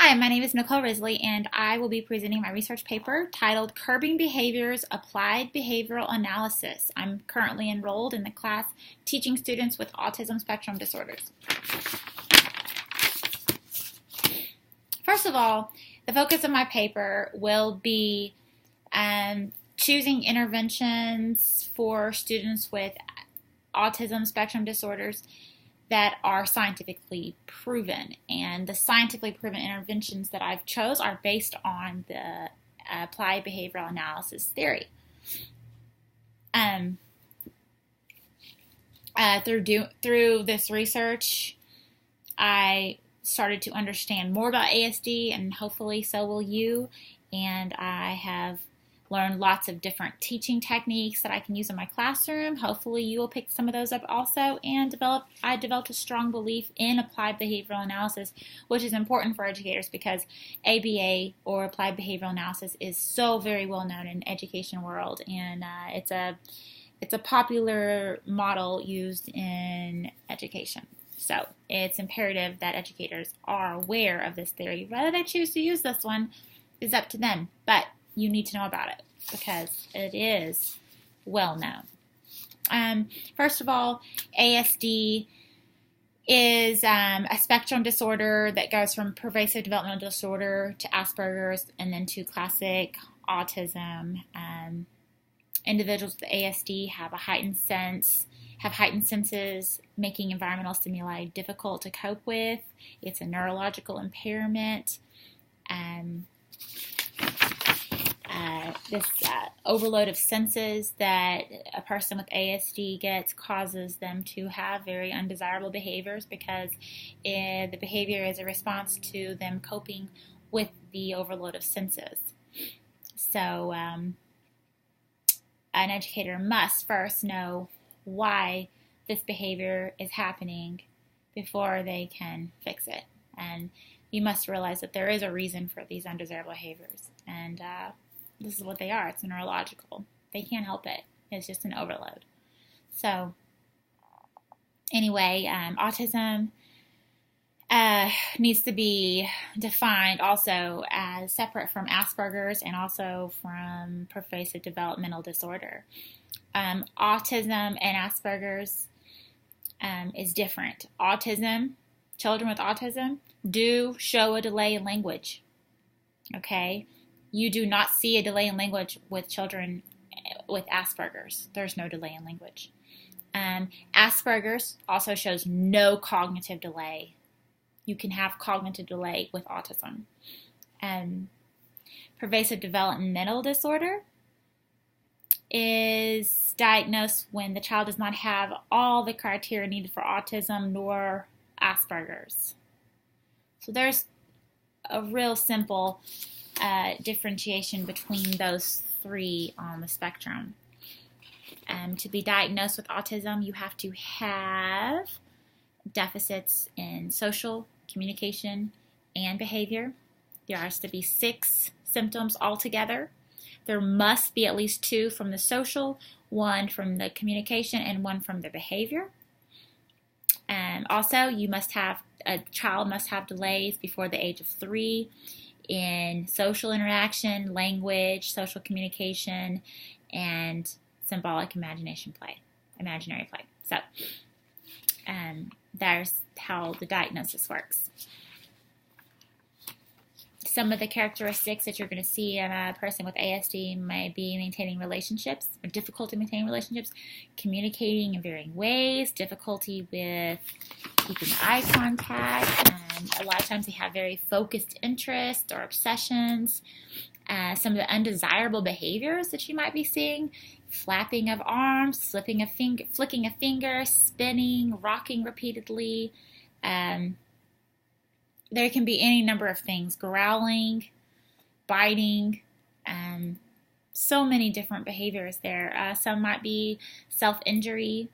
Hi, my name is Nicole Risley, and I will be presenting my research paper titled Curbing Behaviors, Applied Behavioral Analysis. I'm currently enrolled in the class teaching students with autism spectrum disorders. First of all, the focus of my paper will be choosing interventions for students with autism spectrum disorders that are scientifically proven. And the scientifically proven interventions that I've chose are based on the applied behavioral analysis theory. Through this research, I started to understand more about ASD, and hopefully so will you. And I have learned lots of different teaching techniques that I can use in my classroom. Hopefully you will pick some of those up also. And I developed a strong belief in applied behavioral analysis, which is important for educators because ABA, or applied behavioral analysis, is so very well known in the education world, and it's a popular model used in education. So it's imperative that educators are aware of this theory. Whether they choose to use this one is up to them, but you need to know about it because it is well known. First of all, ASD is a spectrum disorder that goes from pervasive developmental disorder to Asperger's and then to classic autism. Individuals with ASD have heightened senses, making environmental stimuli difficult to cope with. It's a neurological impairment. This overload of senses that a person with ASD gets causes them to have very undesirable behaviors because the behavior is a response to them coping with the overload of senses. So an educator must first know why this behavior is happening before they can fix it. And you must realize that there is a reason for these undesirable behaviors. And this is what they are. It's neurological. They can't help it. It's just an overload. So anyway, autism needs to be defined also as separate from Asperger's and also from pervasive developmental disorder. Autism and Asperger's is different. Children with autism do show a delay in language. Okay? You do not see a delay in language with children with Asperger's. There's no delay in language. Asperger's also shows no cognitive delay. You can have cognitive delay with autism. Pervasive developmental disorder is diagnosed when the child does not have all the criteria needed for autism nor Asperger's. So there's a real simple differentiation between those three on the spectrum. To be diagnosed with autism, you have to have deficits in social, communication, and behavior. There has to be 6 symptoms altogether. There must be at least 2 from the social, 1 from the communication, and 1 from the behavior. Also, a child must have delays before the age of 3 in social interaction, language, social communication, and symbolic imaginary play. So, there's how the diagnosis works. Some of the characteristics that you're going to see in a person with ASD may be maintaining relationships, or difficulty maintaining relationships, communicating in varying ways, difficulty with keeping eye contact, and a lot of times they have very focused interests or obsessions. Some of the undesirable behaviors that you might be seeing: flapping of arms, flicking a finger, spinning, rocking repeatedly. There can be any number of things: growling, biting, so many different behaviors there. Some might be self-injury,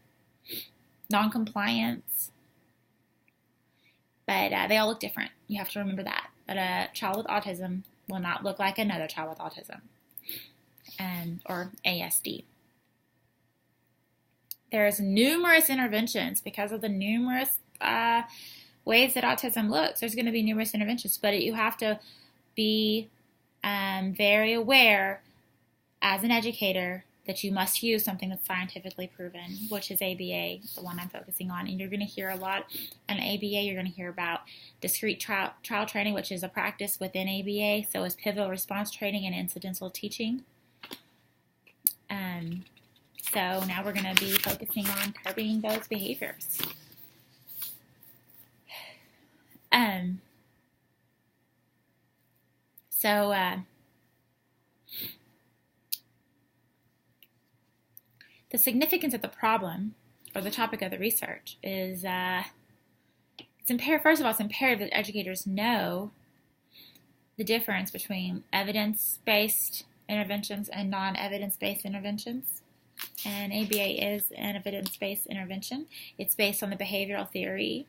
non-compliance, but they all look different. You have to remember that. But a child with autism will not look like another child with autism or ASD. There's numerous interventions because of the numerous ways that autism looks. There's going to be numerous interventions, but you have to be very aware as an educator that you must use something that's scientifically proven, which is ABA, the one I'm focusing on. And you're going to hear a lot on ABA. You're going to hear about discrete trial training, which is a practice within ABA. So is pivotal response training and incidental teaching. So now we're going to be focusing on curbing those behaviors. The significance of the problem, or the topic of the research, is it's imperative. First of all, it's imperative that educators know the difference between evidence-based interventions and non-evidence-based interventions. And ABA is an evidence-based intervention. It's based on the behavioral theory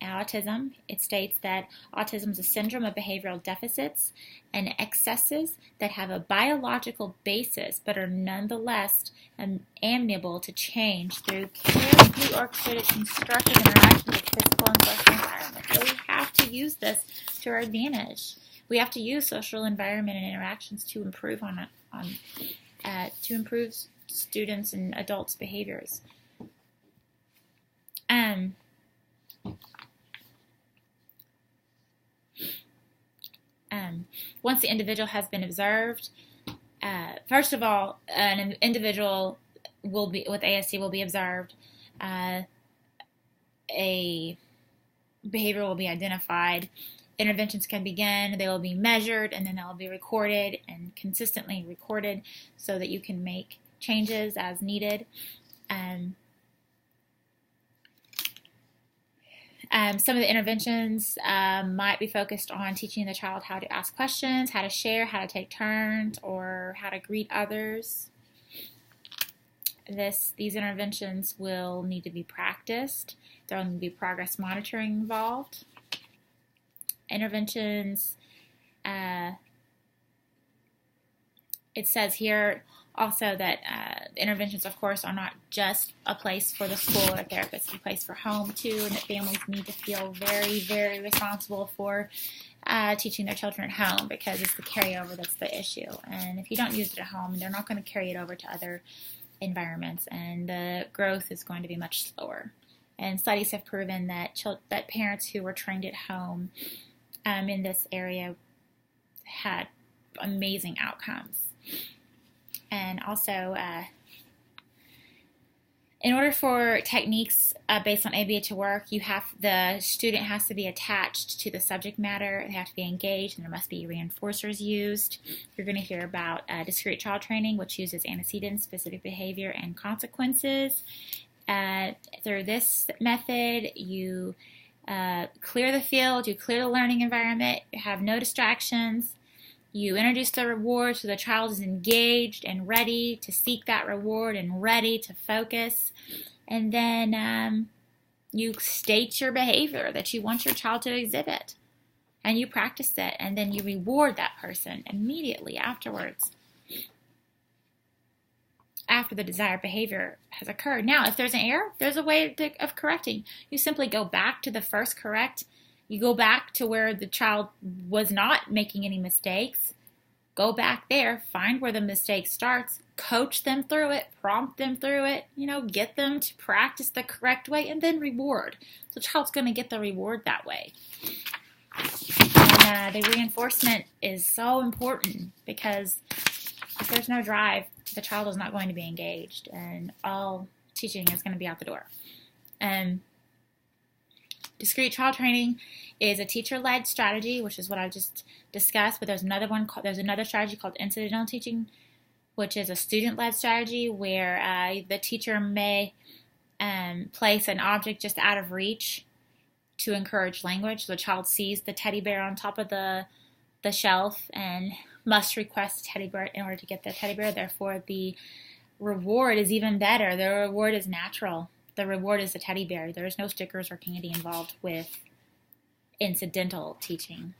autism. It states that autism is a syndrome of behavioral deficits and excesses that have a biological basis but are nonetheless amenable to change through carefully orchestrated constructive interaction with physical and social environment. So we have to use this to our advantage. We have to use social environment and interactions to improve to improve students' and adults' behaviors. Once the individual has been observed, first of all, an individual with ASD will be observed. A behavior will be identified. Interventions can begin. They will be measured, and then they will be recorded and consistently recorded so that you can make changes as needed. Some of the interventions might be focused on teaching the child how to ask questions, how to share, how to take turns, or how to greet others. These interventions will need to be practiced. There will need to be progress monitoring involved. Interventions, it says here also that interventions, of course, are not just a place for the school or therapist, it's a place for home too, and that families need to feel very, very responsible for teaching their children at home, because it's the carryover that's the issue. And if you don't use it at home, they're not going to carry it over to other environments, and the growth is going to be much slower. And studies have proven that that parents who were trained at home in this area had amazing outcomes. And also, in order for techniques based on ABA to work, the student has to be attached to the subject matter. They have to be engaged, and there must be reinforcers used. You're going to hear about discrete child training, which uses antecedents, specific behavior, and consequences. Through this method, you clear the field, you clear the learning environment, you have no distractions. You introduce the reward so the child is engaged and ready to seek that reward and ready to focus. And then you state your behavior that you want your child to exhibit. And you practice it. And then you reward that person immediately afterwards, after the desired behavior has occurred. Now, if there's an error, there's a way of correcting. You simply go back to the first correct. You go back to where the child was not making any mistakes. Go back there, find where the mistake starts, coach them through it, prompt them through it, get them to practice the correct way, and then reward. So the child's going to get the reward that way. And the reinforcement is so important, because if there's no drive, the child is not going to be engaged, and all teaching is going to be out the door. Discrete child training is a teacher-led strategy, which is what I just discussed, but there's another strategy called incidental teaching, which is a student-led strategy where the teacher may place an object just out of reach to encourage language. So the child sees the teddy bear on top of the shelf and must request a teddy bear in order to get the teddy bear. Therefore, the reward is even better. The reward is natural. The reward is the teddy bear. There is no stickers or candy involved with incidental teaching.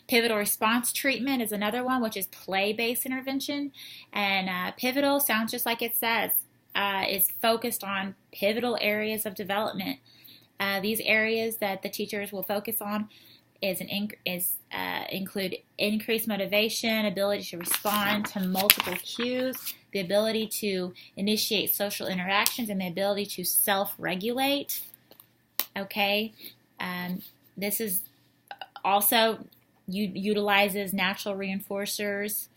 Pivotal response treatment is another one, which is play-based intervention. And pivotal sounds just like it says. It's focused on pivotal areas of development. These areas that the teachers will focus on include increased motivation, ability to respond to multiple cues, the ability to initiate social interactions, and the ability to self-regulate. Okay, this is also utilizes natural reinforcers,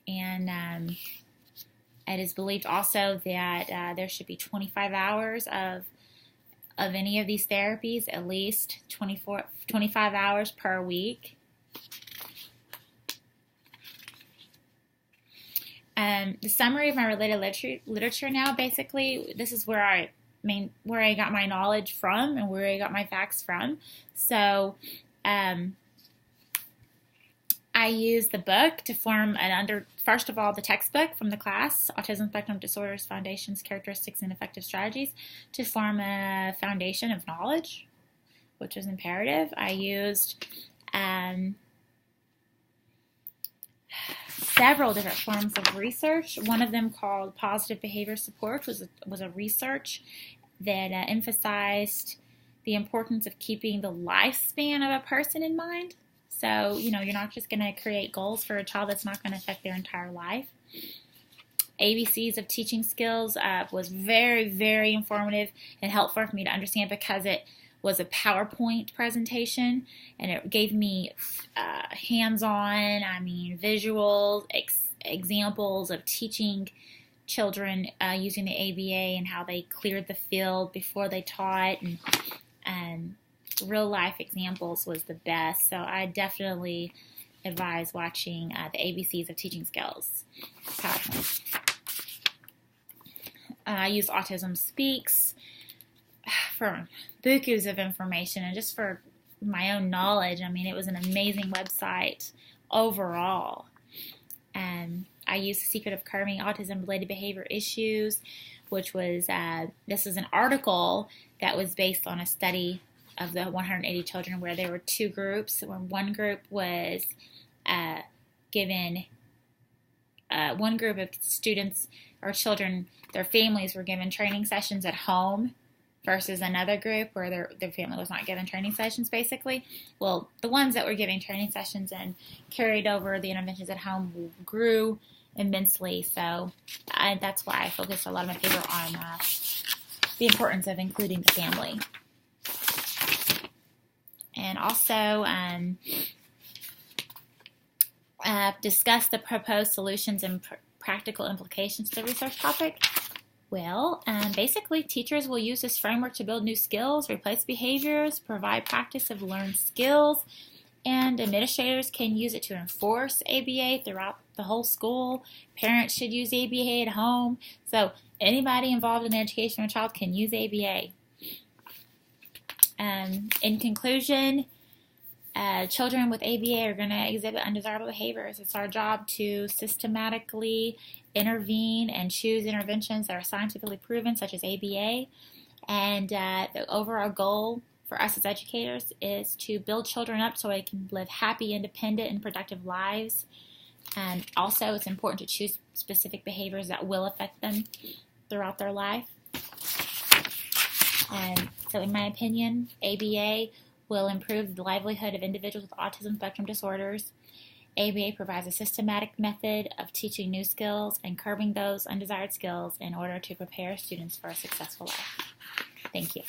and it is believed also that there should be 25 hours of any of these therapies, at least 25 hours per week. The summary of my related literature now, basically, this is where I got my knowledge from and where I got my facts from. So I used the book to form first of all, the textbook from the class, Autism Spectrum Disorders, Foundations, Characteristics, and Effective Strategies, to form a foundation of knowledge, which was imperative. I used several different forms of research. One of them, called Positive Behavior Support, was a research that emphasized the importance of keeping the lifespan of a person in mind. So, you're not just going to create goals for a child that's not going to affect their entire life. ABCs of Teaching Skills was very, very informative and helpful for me to understand, because it was a PowerPoint presentation, and it gave me hands-on, visual examples of teaching children using the ABA and how they cleared the field before they taught, and real-life examples was the best. So I definitely advise watching the ABCs of Teaching Skills PowerPoint. I use Autism Speaks for bukus of information, and just for my own knowledge. It was an amazing website overall. I used The Secret of Curbing Autism-Related Behavior Issues, which was, this is an article that was based on a study of the 180 children, where there were two groups. Where one group was one group of students or children, their families were given training sessions at home, versus another group where their family was not given training sessions, basically. Well, the ones that were giving training sessions and carried over the interventions at home grew immensely. So that's why I focused a lot of my paper on the importance of including the family. And also discuss the proposed solutions and practical implications to the research topic. Well, basically, teachers will use this framework to build new skills, replace behaviors, provide practice of learned skills, and administrators can use it to enforce ABA throughout the whole school. Parents should use ABA at home. So anybody involved in the education of a child can use ABA. In conclusion, children with ABA are going to exhibit undesirable behaviors. It's our job to systematically intervene and choose interventions that are scientifically proven, such as ABA. And the overall goal for us as educators is to build children up so they can live happy, independent, and productive lives. And also, it's important to choose specific behaviors that will affect them throughout their life. So in my opinion, ABA will improve the livelihood of individuals with autism spectrum disorders. ABA provides a systematic method of teaching new skills and curbing those undesired skills in order to prepare students for a successful life. Thank you.